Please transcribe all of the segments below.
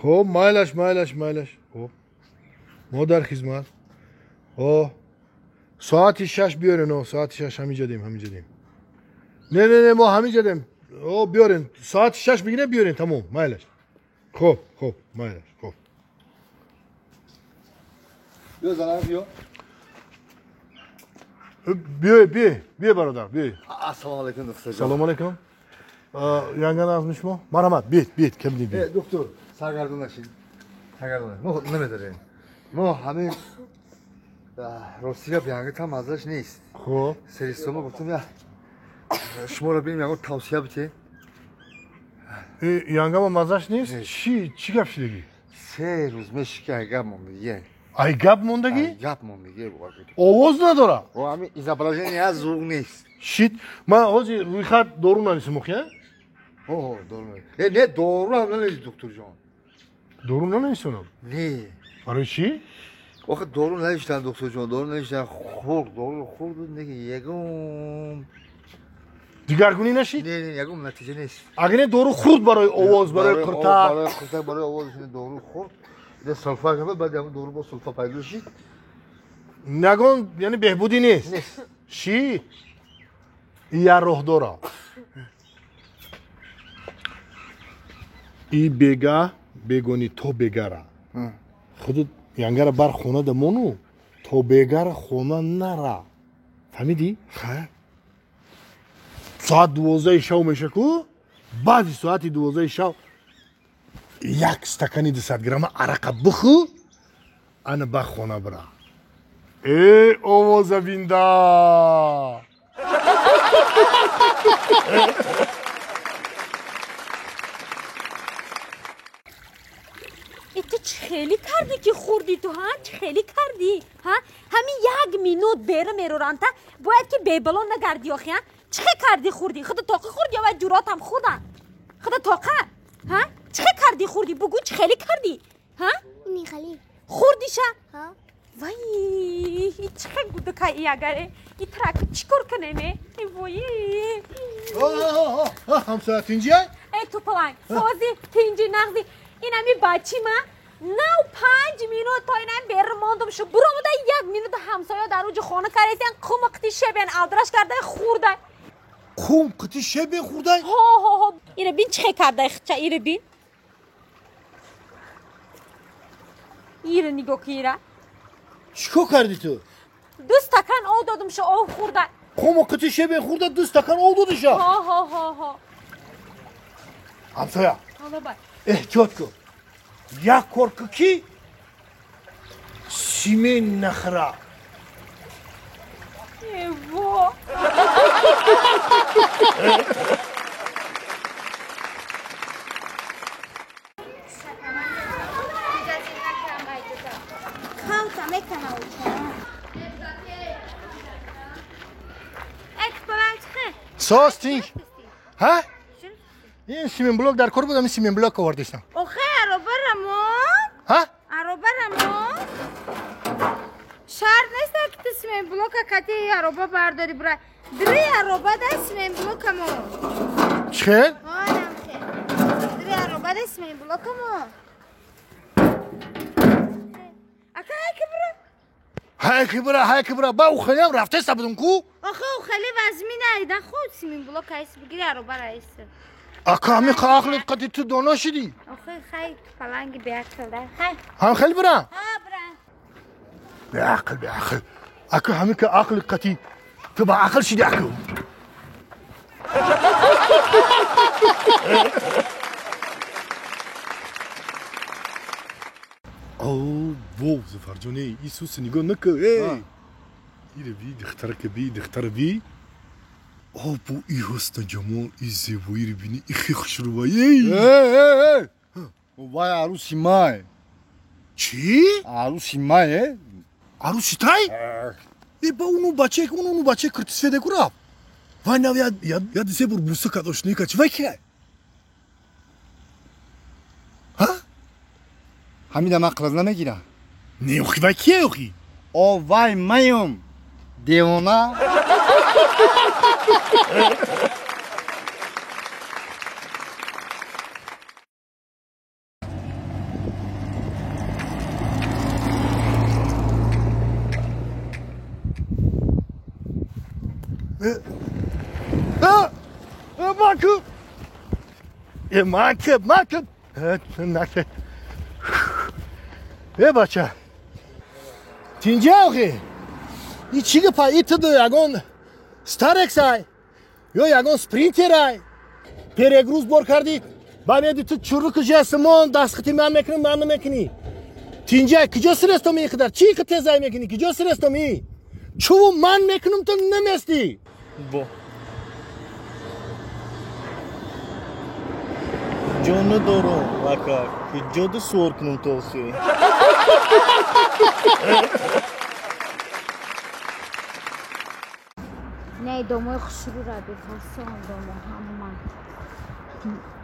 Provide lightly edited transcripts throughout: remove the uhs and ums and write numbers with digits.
خب مایلش خب ما در خدمت. خب ساعت 6 بیارین. ساعت 6 همینجا دیم. نه ما همینجا دیم. بیارین ساعت 6 بگیره بیارین تمام مایلش. خب مایلش خب بیا زنم بیا برادر بیا. السلام علیکم دکتر جان. سلام علیکم. Yangan azmış mı? Maramat, bit, kemdi bit. Doktor, sargardın aşın. Sargardın. Ne mederin? Mo hani Rusya bir hangi tam azış neyiz? Ho. Seristoma gittim ya. Şmora benim ya tavsiye bitti. Yangama mazaş neyiz? Çi kapşidegi. Seruz meşki aygap mondiye. Aygap mondagi? Aygap mondiye bu vakit. Ovoz ne dora? O ami izabrajen ya zor neyiz? Shit. Ma hoji ruykhat doğru nanisi mokya? Doğru. Ne doğru anladınız doktor can? Doğru nanisi onu? Ne? Arışı? Vakit doğru ne işten doktor can? Doğru ne işten? Khurd ne ki yegum. Digar günü ne shit? Ne yegum netice neyiz? Agine doğru khurd baroy ovoz baroy kırta. Baroy ovoz şimdi doğru khurd. Bir de sulfa gibi ben de doğru bu sulfa paylaşıyor. Nagon yani behbudi neyiz? Ne? Şi. Ya rohdora. ای بگا بگونی تو بگارا خودت یانگara بر خونه دمونو تو بگار خونه نرا فهمیدی؟ خب ساعت 12 شب میشه کو بعد ساعت 12 شب یک استکانی 200 گرم عرق بخو انا با خونه برا ای اووز بیندا تو چخیلی کردی که خوردی تو ها؟ چخیلی کردی؟ ها؟ همین یک مینوت بیره میرورانتا باید که بیبلون نگردی آخی ها؟ چخی کردی خوردی؟ خدا تاقه خوردی و جورات هم خودن خدا تاقه ها؟ چخی کردی خوردی؟ بگو چخیلی کردی؟ ها؟ میخالی خوردیشه؟ ها؟ وای چخی گوده که ای اگره ای ترک چیکار کنه ای وای همسایه تینجیه؟ ای تو پلنگ سازی تینجی نغزی این همی بچی ما 5 مینوت تا اینم برماندم شو برو بوده 1 مینوت همسایه در اوج خانه کردن قمقتی شبن آدرش کرده خورده قمقتی شبن خورده ها اینو بین چه کرده خچه اینو بین اینو نگاه کیره چیکار کردی تو 2 استکان آب دادم شو آب خورده قمقتی شبن خورده 2 استکان آب دادی شو ها همسایه حالا باید احتیاط کن یک korku سیمه نخرا ایوا Kalta mekana uçan. ساز تینگ ها؟ این سیمین بلوک در کار بودم این سیمین بلوک آوردیشم Oxe araba Ramon. ها؟ Araba Ramon. Şart neyse ki tesmin bloka kati araba bardari bura. Diri araba da tesmin bloka mo. چه؟ Anam ki. Diri araba da tesmin bloka mo. Aka های که برا با او خیلی رفته سبودم کو؟ Oxe o xeli vazmi neyden xod tesmin bloka is bugiri araba reisi. اکا همی که عقلت قدی تو دونا شدی Oxe xey falangi بیاد کلده. Xey. هم خیلی برا Ha bura. بعقل اکا همی که عقلت قدی تو با عقل شدی اکو او وو زفرجونی ایسوس نگاه نکه ایره بی دختر بی او بو ای حسن جمال ای زیبایی رو بینی ای خیلی خوش رو بایی وای عروسی مای چی؟ عروسی مای عروسی تای؟ ای با اونو بچه کرتیس فیده کراب وای نو یاد سی بر بوسه کداش نیکا چی وای که؟ ها؟ همین عقل نمیگیره نه اخی وای کیه اخی؟ او وای مایم دیوانه Makub. Makub. Nakte. Бача. Тинҷаохи. И чига па итду ягон старексай. Ё ягон спринтерай. Перегруз бор кардӣ. Бамеди ту чуррук жесмон дастхити ман мекунӣ, ман намекунӣ. Тинҷай киҷо сирестоми иқдар? Чӣ ки тезай мекунӣ? Киҷо сирестоми? Чӯ ман мекунам ту наместӣ? Бо. Ҷону дорум вака. Киҷоду суор кунам тоси. نه دامای خوشرو را بفرستم داما همه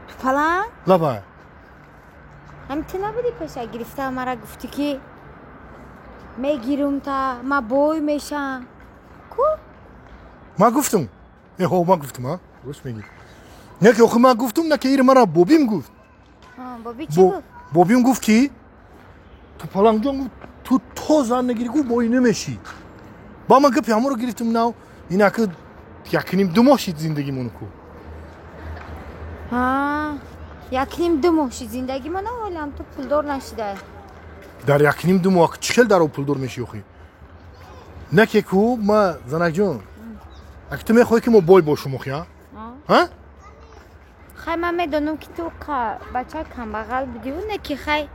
تو پلنگ؟ لابا. همین تو نبودی پشا گرفته مرا گفتی که میگیرم تا ما بوی میشم کو؟ ما گفتم. ما گفتم ها. روش میگی. نه که ما گفتم نه که ایر مرا بوبیم گفت. بابی چی گفت؟ بوبیم گفت که تو پلنگ جان تو زن نگیری گفت بوی نمیشی. با من گفت همون رو گرفتم ناو. اینا که یکنیم دو ماه زندگی مونو کو. یکنیم دو ماه زندگی من اولم تو پولدار نشده. در یکنیم دو ماه چیکل در او پولدار میشی آخی؟ نه که کو ما زنک جون. اگه تو میخوای که ما بای باشم آخی ها؟ خیلی من میدونم که تو بچه کم بغل بودی و نه که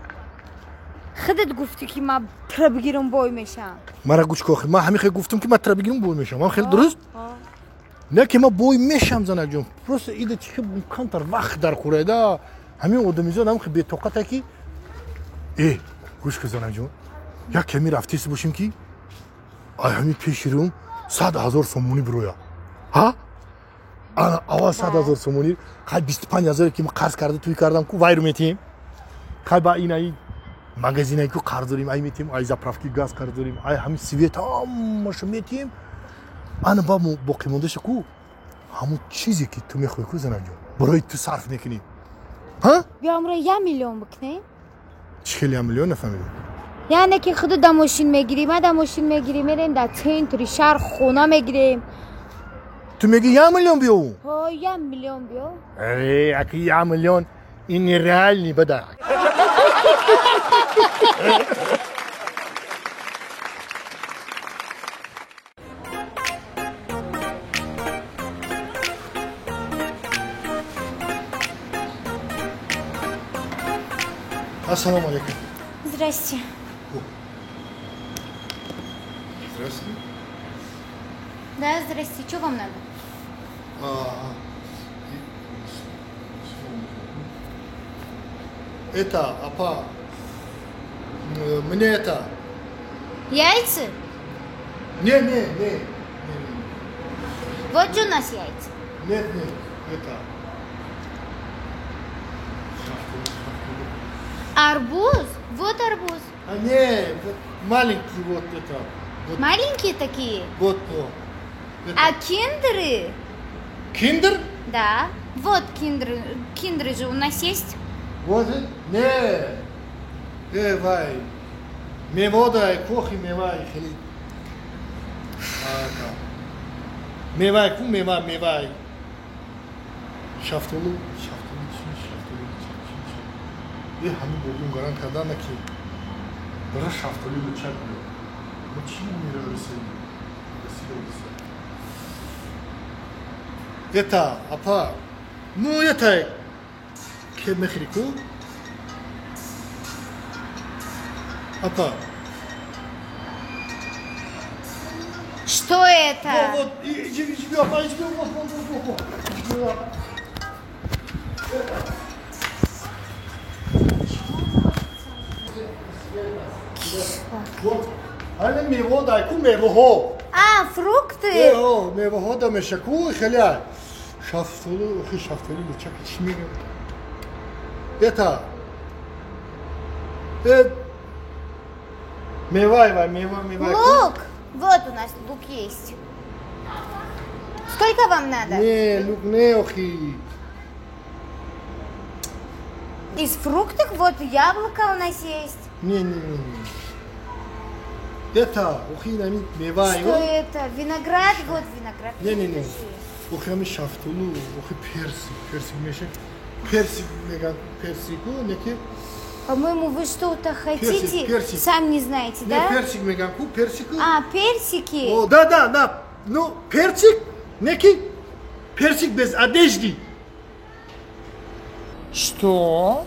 خودت گفتی که ما ترا بگیرم بای میشم. مرا گوش کن ما همین خیلی گفتم که ما ترا بگیرم بای میشم. خیلی درست؟ نه که ما بای میشم زنک جون. پروسه ایده چی که کم تر وقت در خوره دا همین آدمیزاد هم خیلی بی‌طاقته کی؟ گوش کن زنک جون. یک کمی رفتیس باشیم کی؟ همین پیش روم 100,000 سومونی برویا. ها؟ اول 100,000 سومونی خیلی 25,000 که ما قرض کرده توی کردم کو وای رو میتیم. خیلی با اینایی магазинай ку қарз дорим ай метим ай заправки газ қарз дорим ай ҳамин свет ҳамаша метим ана ба боқӣ мондаша ку ҳамун чизе ки ту мехоҳӣ ку занаҷон барои ту сарф мекунӣ بیام رو 1 میلیون بکنیم چی خیلی 1 میلیون نفهمیدم یعنی که خود در ماشین میگیریم ما در ماشین میگیریم میریم در سنتری شهر خونه میگیریم تو میگی 1 میلیون بیو 1 میلیون بیو اکی 1 میلیون این ریال نی بده Ассаламу алейкум. Здрасте. Здравствуйте. Да, здрасте. Что вам надо? Это, апа, мне это... Яйца? Не. Вот же у нас яйца. Нет, это... Арбуз? Вот арбуз. Не, вот маленький вот это. Вот, Маленькие такие? вот, это. А киндеры? Киндер? Да. Вот киндеры. Киндеры же у нас есть. Вот, не. Вай. Меводай, кохи мевай, хили. Мевай, ку мевай. Шафтолу. همین بودیم گران کردن که برای شفتالی رو چک بیاد ما چی میره رسیدیم это апа ну это که میخری کو апа Что это? вот иди апа иди вот Вот, але мевода, ку мевоҳо. Фрукты? мевоҳо да мешаку, хеле. Шафтоли чак чӣ мегӯям? Это. Мевай. Лук? Вот у нас лук есть. Сколько вам надо? Не, лук не, охи. Из фруктов вот яблоко у нас есть. Не. Это, ухинами мева Что его. это? Виноград? Вот виноград. Не. Ухами шафтулу, ухи персик мешек. Персик меган, персику, неки. По-моему, вы что-то хотите, персик. сами не знаете, Не да? персик меганку, персику. А, персики. О, да. Ну, персик, неки. Персик без одежды. Что?